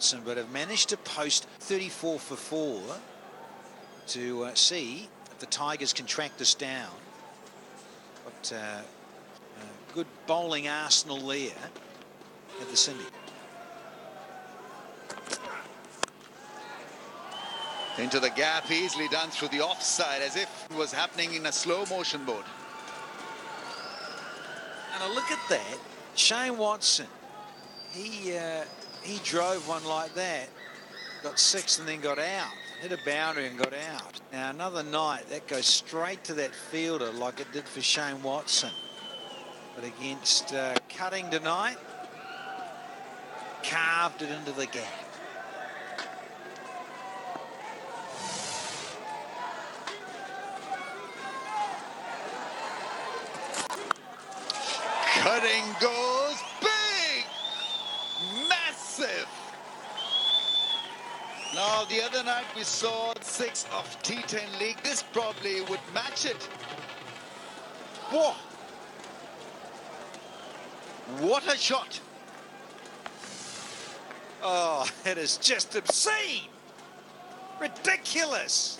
Watson, but have managed to post 34 for 4 to see if the Tigers can track this down. But good bowling arsenal there at the Cindy. Into the gap, easily done through the offside, as if it was happening in a slow motion mode. And a look at that, Shane Watson. He drove one like that, got 6 and then got out, hit a boundary and got out. Now another night that goes straight to that fielder like it did for Shane Watson. But against Cutting tonight, carved it into the gap. Cutting goes big, massive. Now the other night we saw 6 of T10 League. This probably would match it. Whoa! What a shot! Oh, it is just obscene, ridiculous.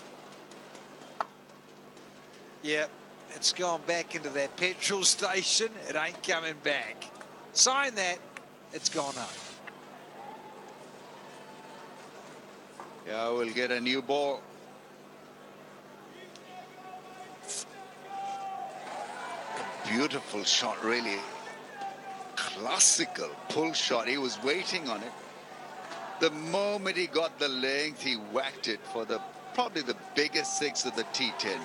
Yep. It's gone back into that petrol station. It ain't coming back. Sign that. It's gone up. Yeah, we'll get a new ball. A beautiful shot, really. Classical pull shot. He was waiting on it. The moment he got the length, he whacked it for probably the biggest 6 of the T10.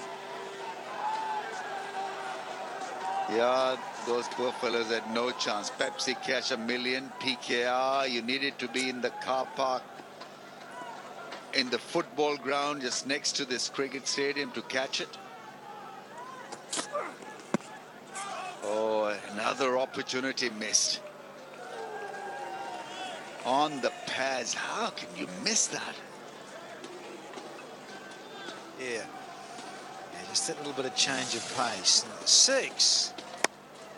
Yeah, those poor fellows had no chance. Pepsi Cash $1 million, PKR, you needed to be in the car park, in the football ground just next to this cricket stadium to catch it. Oh, another opportunity missed. On the pads, how can you miss that? Yeah. Just that little bit of change of pace. 6.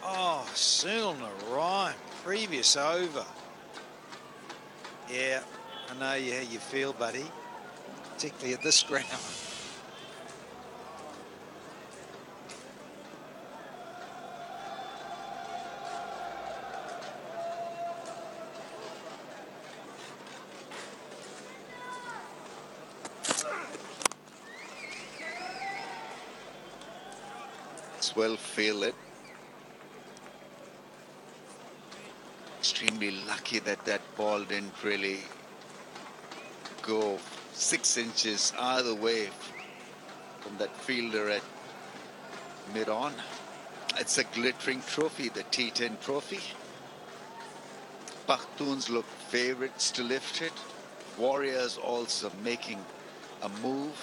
Oh, Sunil Narayan, previous over. Yeah, I know how you feel, buddy, particularly at this ground. Well, feel it. Extremely lucky that that ball didn't really go 6 inches either way from that fielder at mid-on. It's a glittering trophy, the T10 trophy. Pakhtuns look favorites to lift it. Warriors also making a move.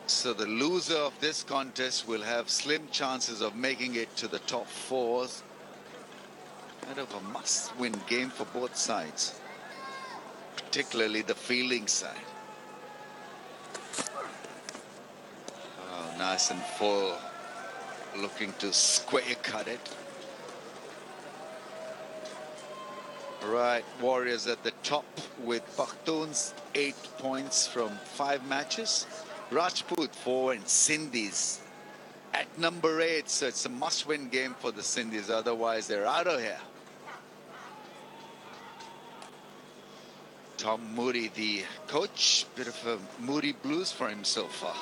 So the loser of this contest will have slim chances of making it to the top 4s. Kind of a must-win game for both sides, particularly the fielding side. Oh, nice and full, looking to square cut it. Right, Warriors at the top with Pakhtuns 8 points from 5 matches. Rajput 4 and Sindhis at number 8. So it's a must-win game for the Sindhis. Otherwise, they're out of here. Tom Moody, the coach, bit of a Moody blues for him so far.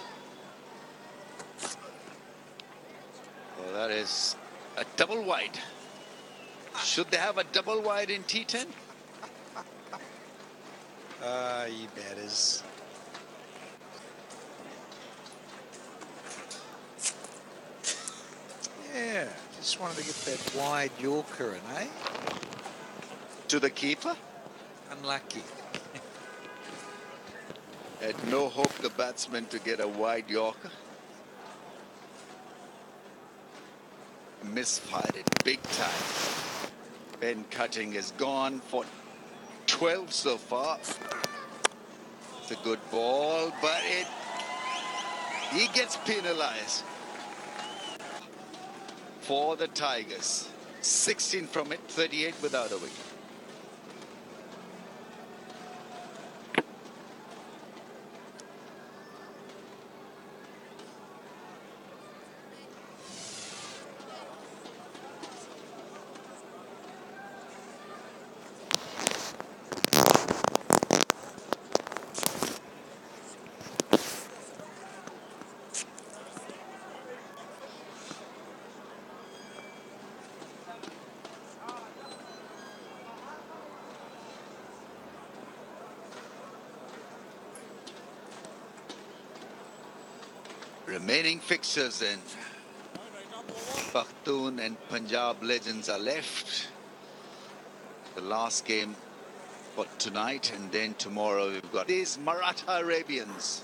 Well, that is a double wide. Should they have a double wide in T10? You batters. Yeah, just wanted to get that wide Yorker in, eh? To the keeper? Unlucky. Had no hope, the batsman, to get a wide Yorker. Misfired it big time. Ben Cutting is gone for 12 so far. That's a good ball, but he gets penalized for the Tigers. 16 from it, 38 without a wicket. Remaining fixtures and Pakhtun and Punjab legends are left. The last game for tonight, and then tomorrow we've got these Maratha Arabians.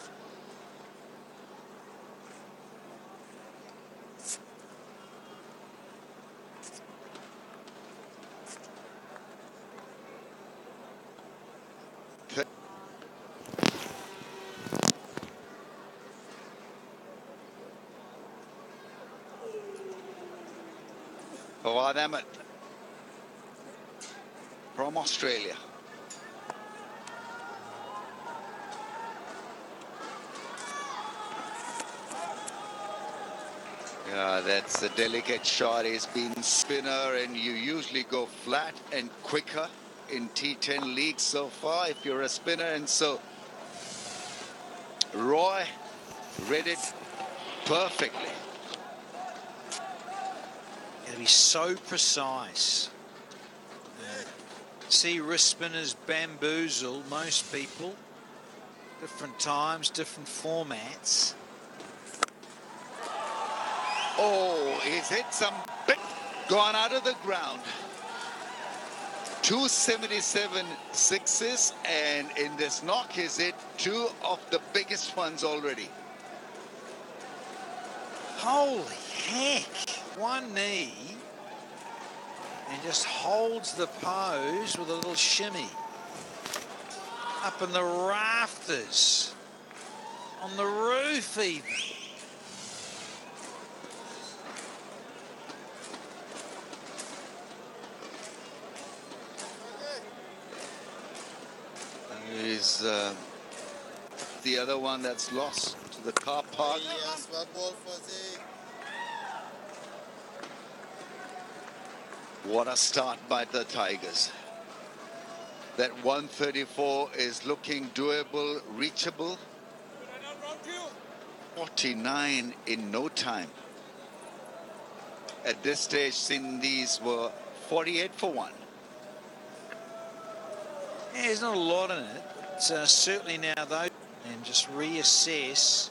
Fawad Ahmed from Australia. Yeah, that's a delicate shot. He's been spinner, and you usually go flat and quicker in T10 league so far if you're a spinner, and so Roy read it perfectly. It'll be so precise. See wrist spinners bamboozle most people. Different times, different formats. Oh, he's hit some bit, gone out of the ground. 277 sixes, and in this knock he's hit two of the biggest ones already. Holy heck. One knee and just holds the pose with a little shimmy. Up in the rafters. On the roof even. Is the other one that's lost to the car park. Yes, one ball for Z. What a start by the Tigers. That 134 is looking doable, reachable. 49 in no time. At this stage, Sindhis were 48 for 1. Yeah, there's not a lot in it. But, certainly now though, and just reassess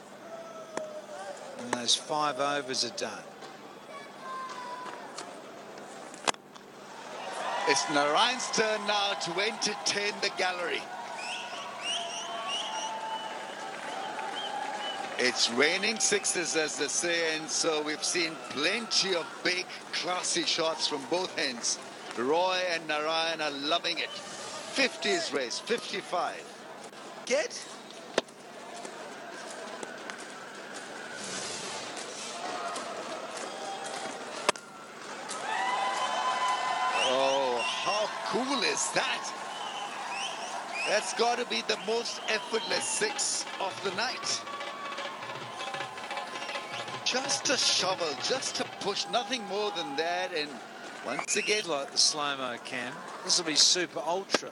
when those 5 overs are done. It's Narayan's turn now to entertain the gallery. It's raining sixes, as they say, and so we've seen plenty of big, classy shots from both ends. Roy and Narayan are loving it. 50s race, 55. Get? Oh, how cool is that? That's got to be the most effortless 6 of the night. Just a shovel, just a push, nothing more than that. And once again, Like the slow-mo cam. This will be super ultra.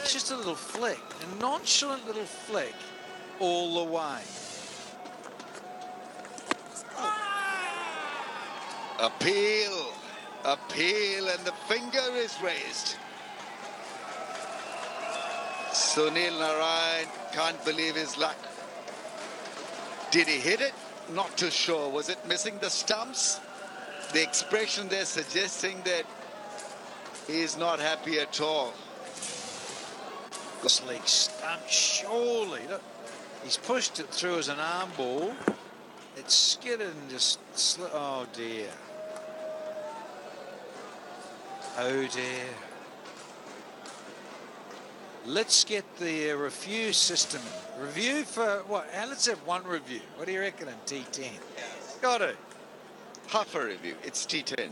It's just a little flick, a nonchalant little flick all the way. appeal, and the finger is raised. Sunil Narayan can't believe his luck. Did he hit it? Not too sure. Was it missing the stumps? The expression there suggesting that he is not happy at all. This leg stump, surely. Look, he's pushed it through as an arm ball. It skidded and just slipped. Oh dear. Oh dear. Let's get the review system. Review for what? Let's have one review. What do you reckon in T10? Got it. Half a review. It's T10.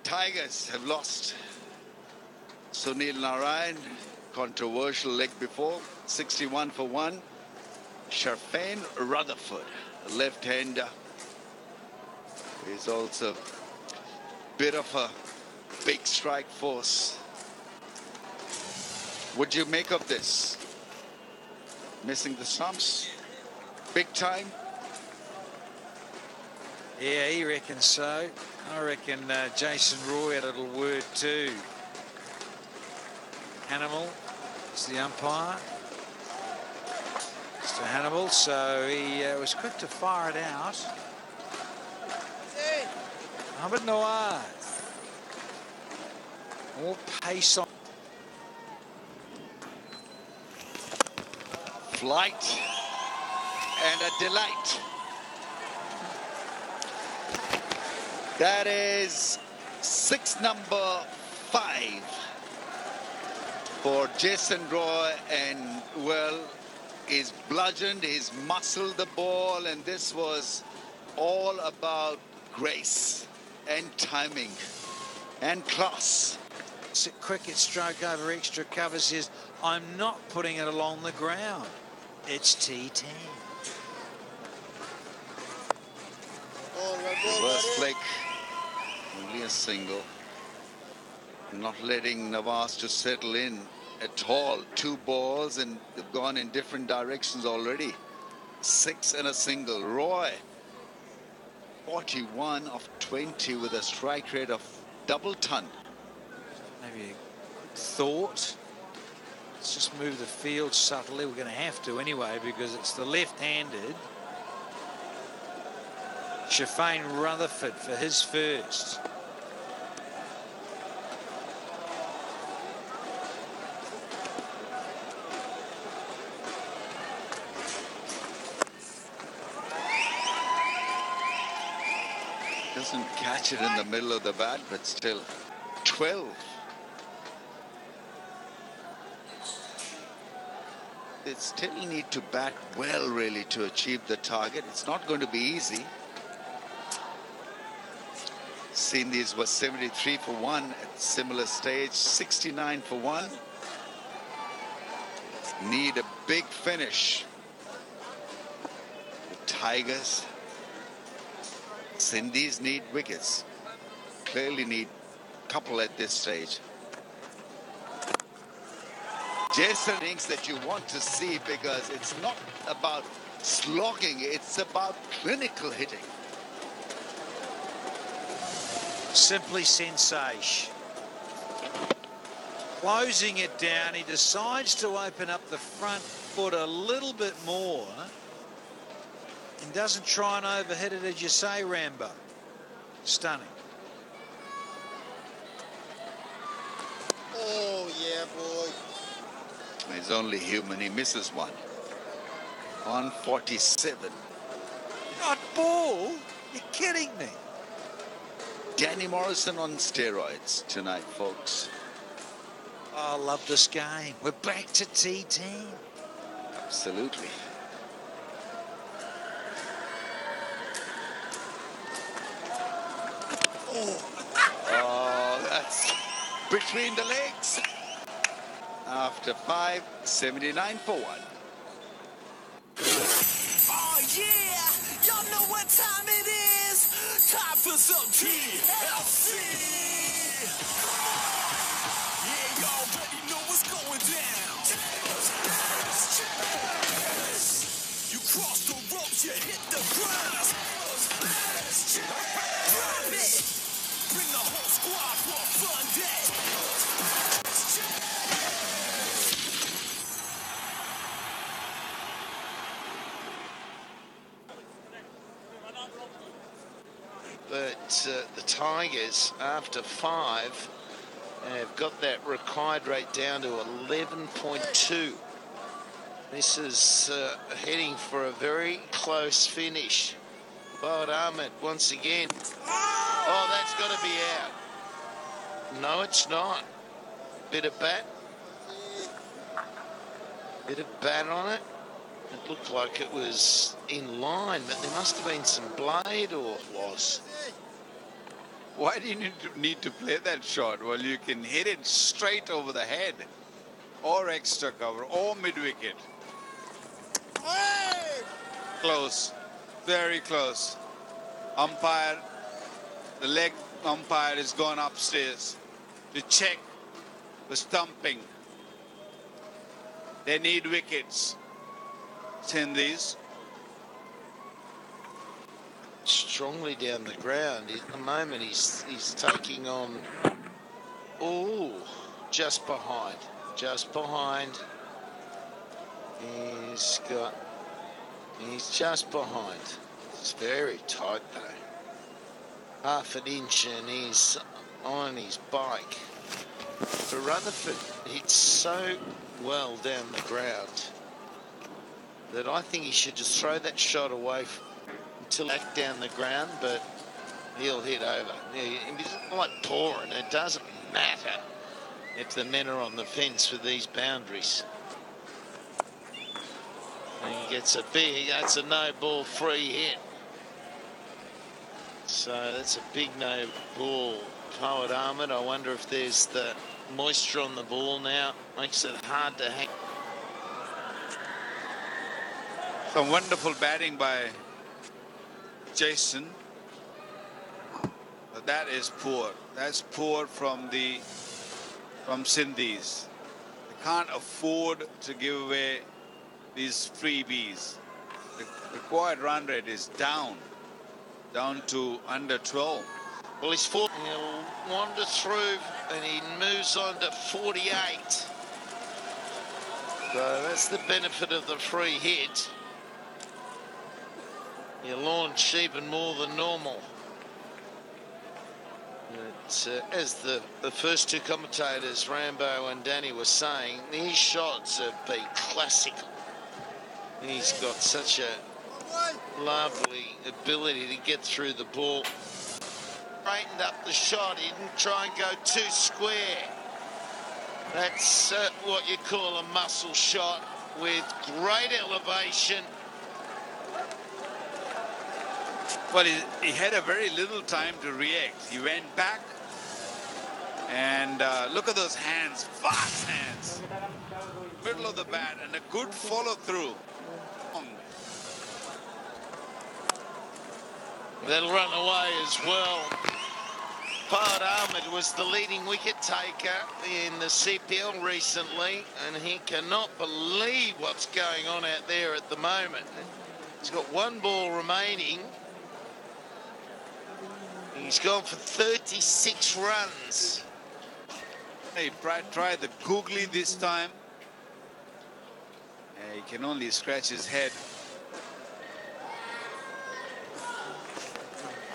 Tigers have lost. Sunil Narayan, controversial leg before, 61 for 1. Sharfane Rutherford, left-hander, is also a bit of a big strike force. What do you make of this? Missing the stumps? Big time? Yeah, he reckons so. I reckon Jason Roy had a little word too. Hannibal is the umpire. Mr. Hannibal, so he was quick to fire it out. Ahmed Nawaz. More pace on. Flight and a delight. That is number 5 for Jason Roy, and well, he's bludgeoned, he's muscled the ball, and this was all about grace and timing and class. Cricket stroke over extra cover says, I'm not putting it along the ground. It's T10. Reverse flick, only a single. Not letting Nawaz to settle in at all. 2 balls and they've gone in different directions already. 6 and a single. Roy, 41 of 20 with a strike rate of double ton. Maybe a thought. Let's just move the field subtly. We're going to have to anyway because it's the left-handed. Sharfane Rutherford for his first. Doesn't catch it in the middle of the bat, but still 12. They still need to bat well, really, to achieve the target. It's not going to be easy. Sindhis was 73 for 1 at similar stage, 69 for 1. Need a big finish. The Tigers, Sindhis need wickets. Clearly need a couple at this stage. Jason thinks that you want to see, because it's not about slogging, it's about clinical hitting. Simply sensation. Closing it down, he decides to open up the front foot a little bit more and doesn't try and overhit it, as you say, Rambo. Stunning. Oh, yeah, boy. He's only human, he misses one. On 47. Not ball? You're kidding me. Danny Morrison on steroids tonight, folks. Oh, I love this game. We're back to T10. Absolutely. Oh, that's between the legs. After 5, 79 for 1. Oh yeah, y'all know what time it is. Time for some TLC. Yeah, y'all already know what's going down. You cross the ropes, you hit the ground. Drop it. Bring the whole squad for a fun day. but the Tigers, after 5, have got that required rate down to 11.2. This is heading for a very close finish. But Ahmed once again. Oh, that's got to be out. No, it's not. Bit of bat. Bit of bat on it. It looked like it was in line, but there must have been some blade or loss. Why do you need to play that shot? Well, you can hit it straight over the head, or extra cover, or mid-wicket. Close. Very close. Umpire, the leg umpire has gone upstairs to check the stumping. They need wickets. Sindhis. Strongly down the ground. At the moment, he's taking on. Oh, just behind. Just behind. He's just behind. It's very tight though. Half an inch and he's on his bike. But Rutherford hits so well down the ground that I think he should just throw that shot away until back down the ground, but he'll hit over. It's like pouring. It doesn't matter if the men are on the fence with these boundaries. And he gets that's a no ball free hit. So that's a big no ball. Poet Ahmed, I wonder if there's the moisture on the ball now. Makes it hard to hang. Some wonderful batting by Jason. But that is poor. That's poor from Sindhis. They can't afford to give away these freebies. The required run rate is down to under 12. Well, he's he'll wander through and he moves on to 48. So that's the benefit of the free hit. You launch even more than normal. As the first two commentators, Rambo and Danny, were saying, these shots have been classical. He's got such a lovely ability to get through the ball. Straightened up the shot. He didn't try and go too square. That's what you call a muscle shot with great elevation. Well, he had a very little time to react. He went back and look at those hands, fast hands. Middle of the bat and a good follow through. They'll run away as well. Fahad Ahmed was the leading wicket taker in the CPL recently, and he cannot believe what's going on out there at the moment. He's got one ball remaining. He's gone for 36 runs. He tried the googly this time. He can only scratch his head.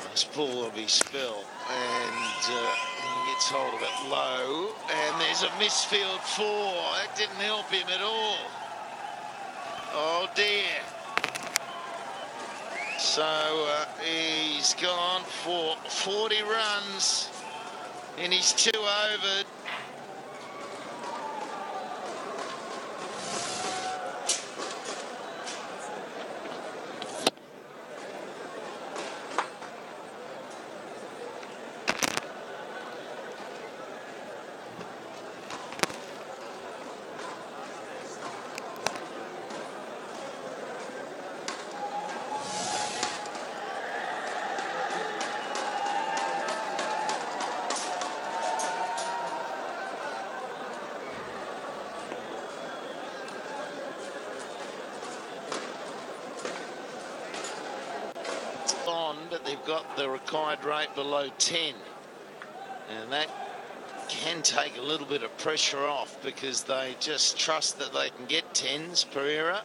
Nice ball of his spill, and he gets hold of it low, and there's a misfield 4. That didn't help him at all. Oh dear. So he's gone for 40 runs in his 2 over. But they've got the required rate below 10, and that can take a little bit of pressure off because they just trust that they can get 10s. Pereira,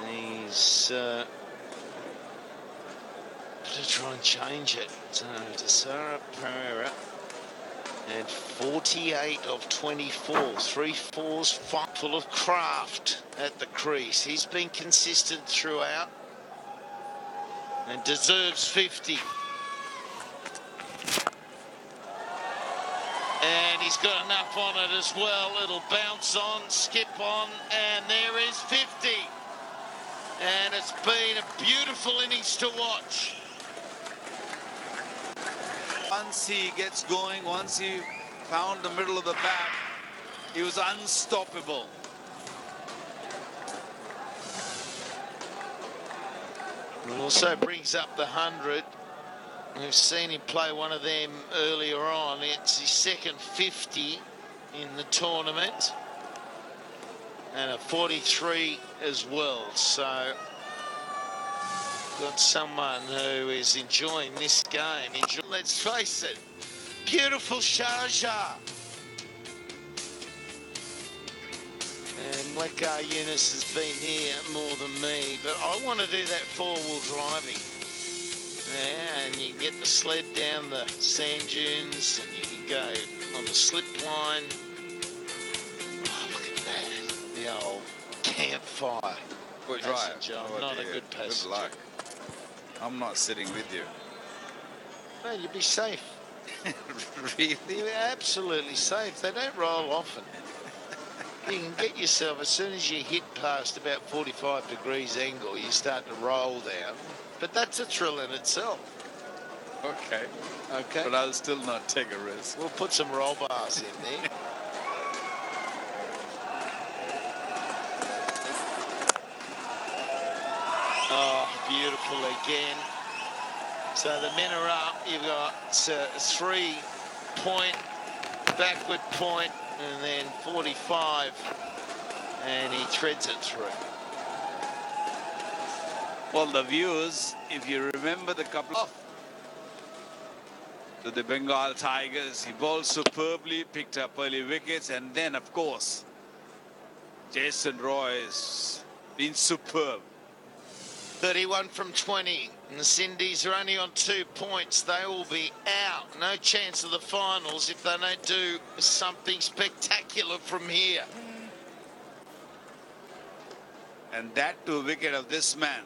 he's to try and change it. So to Sarah Pereira. And 48 of 24, 3 fours, 5 full of craft at the crease. He's been consistent throughout and deserves 50. And he's got enough on it as well. It'll bounce on, skip on, and there is 50. And it's been a beautiful innings to watch. Once he gets going, once he found the middle of the bat, he was unstoppable. It also brings up the 100. We've seen him play one of them earlier on. It's his second 50 in the tournament. And a 43 as well. So got someone who is enjoying this game. Let's face it, beautiful Sharjah. And Lekar Yunus has been here more than me, but I want to do that four-wheel driving. Yeah, and you get the sled down the sand dunes, and you can go on the slip line. Oh, look at that. The old campfire. Good passenger. drive. I'm not a good passenger. Good luck. I'm not sitting with you. No, you'd be safe. Really? You're absolutely safe. They don't roll often. You can get yourself, as soon as you hit past about 45 degrees angle, you start to roll down. But that's a thrill in itself. Okay. Okay. But I'll still not take a risk. We'll put some roll bars in there. Oh, beautiful again. So the men are up. You've got a 3-point, backward point, and then 45. And he threads it through. Well, the viewers, if you remember the couple of the Bengal Tigers, he bowled superbly, picked up early wickets, and then, of course, Jason Roy has been superb. 31 from 20. And the Cindies are only on 2 points. They will be out. No chance of the finals if they don't do something spectacular from here. And that to a wicket of this man.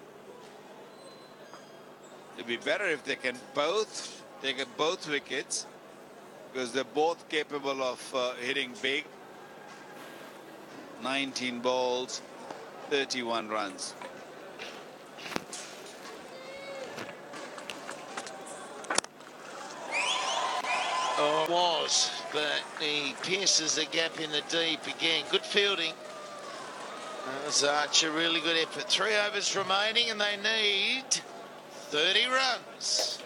It'd be better if they can both take both wickets, because they're both capable of hitting big. 19 balls, 31 runs. Oh, it was, but he pierces the gap in the deep again. Good fielding. That was Archer, really good effort. 3 overs remaining, and they need 30 runs.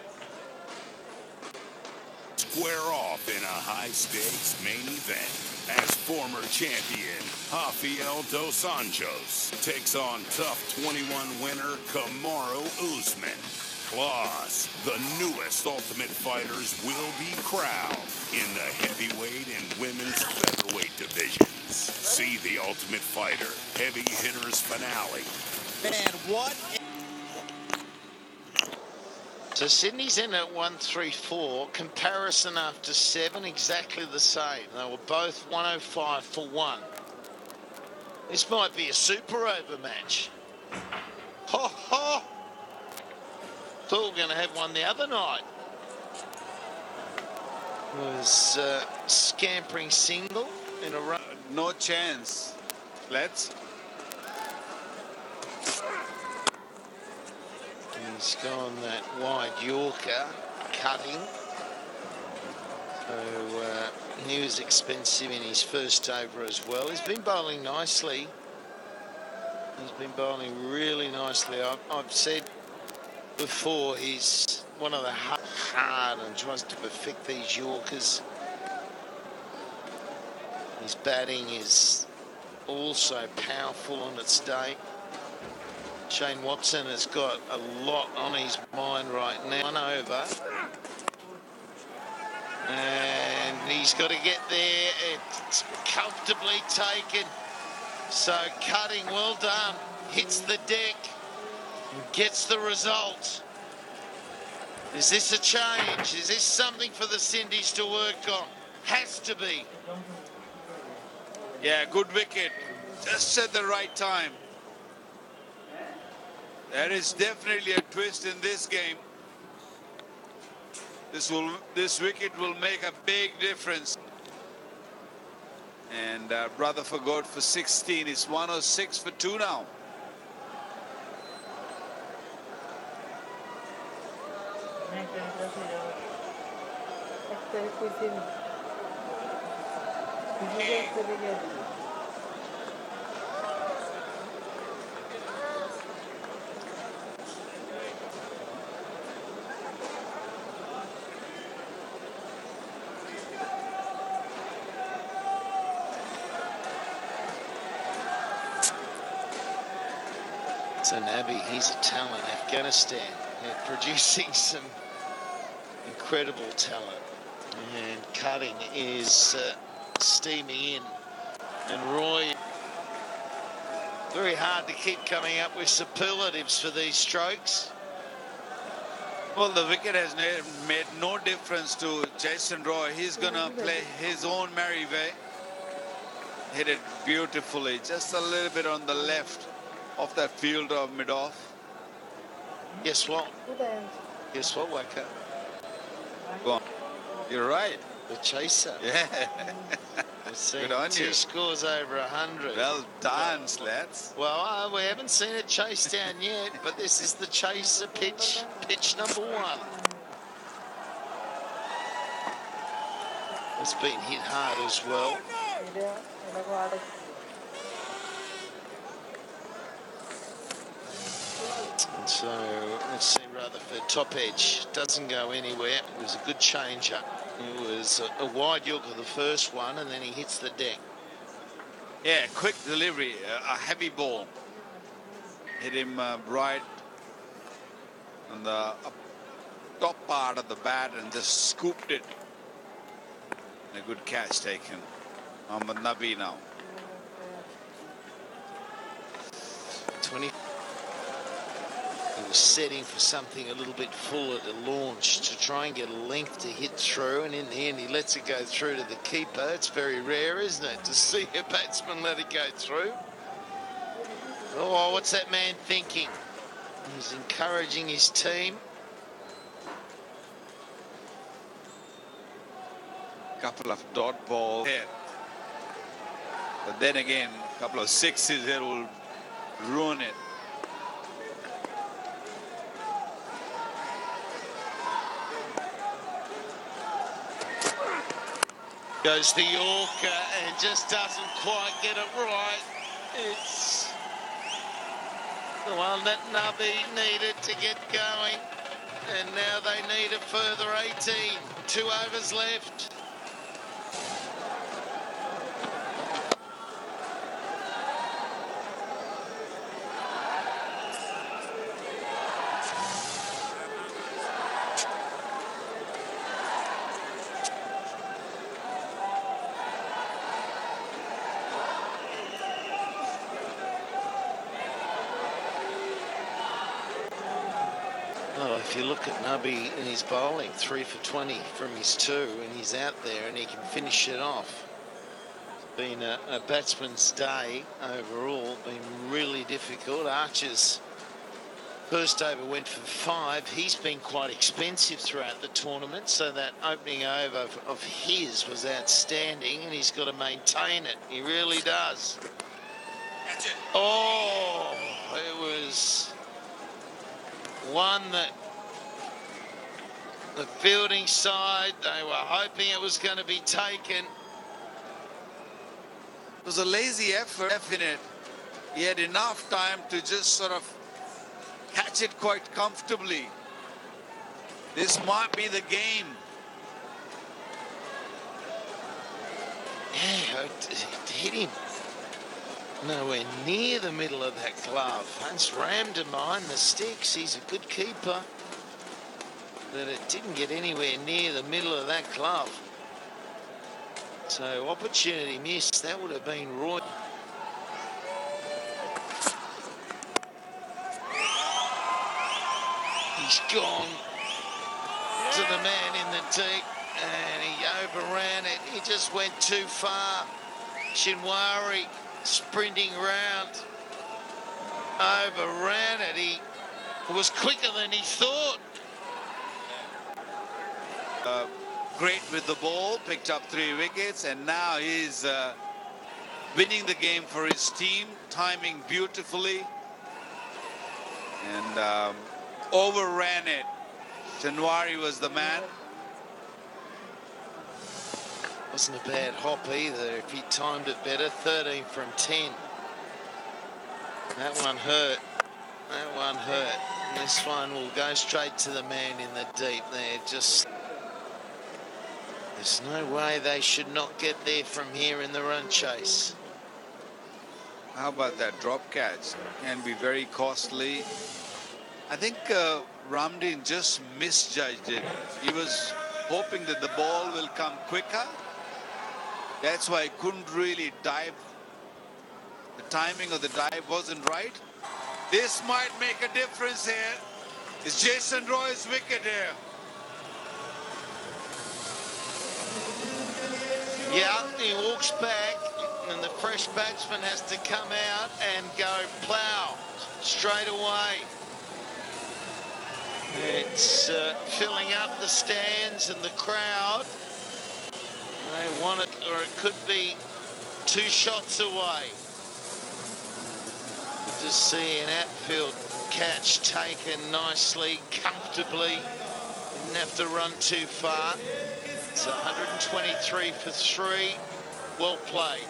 Square off in a high-stakes main event as former champion Rafael Dos Anjos takes on tough 21 winner Kamaru Usman. Plus, the newest Ultimate Fighters will be crowned in the heavyweight and women's featherweight divisions. See the Ultimate Fighter Heavy Hitters finale. Man, what? So Sydney's in at 134. Comparison after 7, exactly the same. They were both 105 for 1. This might be a super over match. Ho ho! Thought we were going to have one the other night. Was scampering single in a row. No chance. Let's. He's gone that wide Yorker, cutting. So he was expensive in his first over as well. He's been bowling nicely. He's been bowling really nicely. I've said before, he's one of the hard and tries to perfect these Yorkers. His batting is also powerful on its day. Shane Watson has got a lot on his mind right now. 1 over. And he's got to get there. It's comfortably taken. So cutting, well done. Hits the deck. Gets the result. Is this a change? Is this something for the Cindies to work on? Has to be. Yeah, good wicket. Just at the right time. There is definitely a twist in this game. This wicket will make a big difference. And Rutherford got for 16. It's 106 for 2 now. So Nabi, he's a talent. Afghanistan, they're producing some incredible talent. And cutting is steaming in. And Roy, very hard to keep coming up with superlatives for these strokes. Well, the wicket has made no difference to Jason Roy. He's going to play his own merry way. Hit it beautifully, just a little bit on the left of that field of mid-off. Guess what? Guess what, Waka? Go on. You're right. The chaser. Yeah. We've seen Good on 2 you. scores over 100. Well done, Slats. Well, we haven't seen it chase down yet, but this is the chaser pitch, pitch number 1. It's been hit hard as well. And so let's see Rutherford, top edge, doesn't go anywhere. It was a good changer. It was a wide yoke of the first one, and then he hits the deck. Yeah, quick delivery, a heavy ball. Hit him right on the top part of the bat and just scooped it. And a good catch taken. Mohammad Nabi now. 20. He was setting for something a little bit fuller to launch, to try and get a length to hit through, and in the end he lets it go through to the keeper. It's very rare, isn't it, to see a batsman let it go through. Oh, what's that man thinking? He's encouraging his team. Couple of dot balls here. But then again, a couple of sixes here will ruin it. Goes the Yorker and just doesn't quite get it right. It's the one that Nabi needed to get going. And now they need a further 18. 2 overs left. If you look at Nabi in his bowling, 3 for 20 from his 2, and he's out there and he can finish it off. It's been a batsman's day overall, been really difficult. Archer's first over went for 5. He's been quite expensive throughout the tournament, so that opening over of his was outstanding, and he's got to maintain it. He really does. Oh, it was one that the fielding side, they were hoping it was going to be taken. It was a lazy effort in it. He had enough time to just sort of catch it quite comfortably. This might be the game. Yeah, it hit him nowhere near the middle of that glove. Hans rammed him behind the sticks. He's a good keeper. That it didn't get anywhere near the middle of that glove. So opportunity missed. That would have been Roy. He's gone. to the man in the deep, and he overran it. He just went too far. Shinwari sprinting round, overran it. He was quicker than he thought. Great with the ball, picked up 3 wickets, and now he's winning the game for his team, timing beautifully, and overran it. Shinwari was the man. Wasn't a bad hop either if he timed it better. 13 from 10. That one hurt. That one hurt. And this one will go straight to the man in the deep there. Just, there's no way they should not get there from here in the run chase. How about that drop catch? Can be very costly. I think Ramdeen just misjudged it. He was hoping that the ball will come quicker. That's why he couldn't really dive. The timing of the dive wasn't right. This might make a difference here. It's Jason Roy's wicket here. Yeah, he walks back, and the fresh batsman has to come out and go plough straight away. It's filling up the stands and the crowd. They want it, or it could be 2 shots away. Good to see an outfield catch taken nicely, comfortably. Didn't have to run too far. It's 123 for 3. Well played.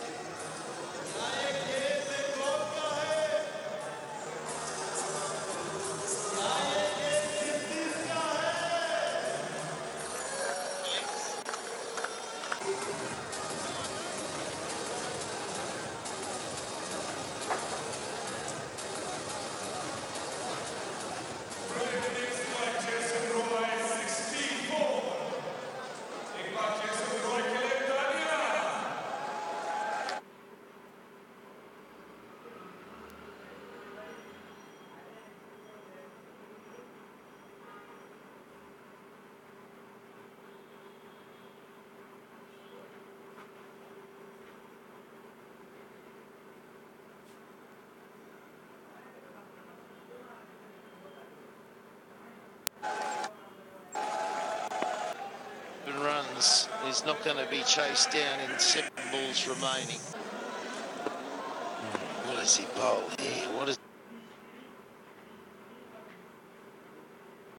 Runs is not going to be chased down in 7 balls remaining. What has he bowled here? What is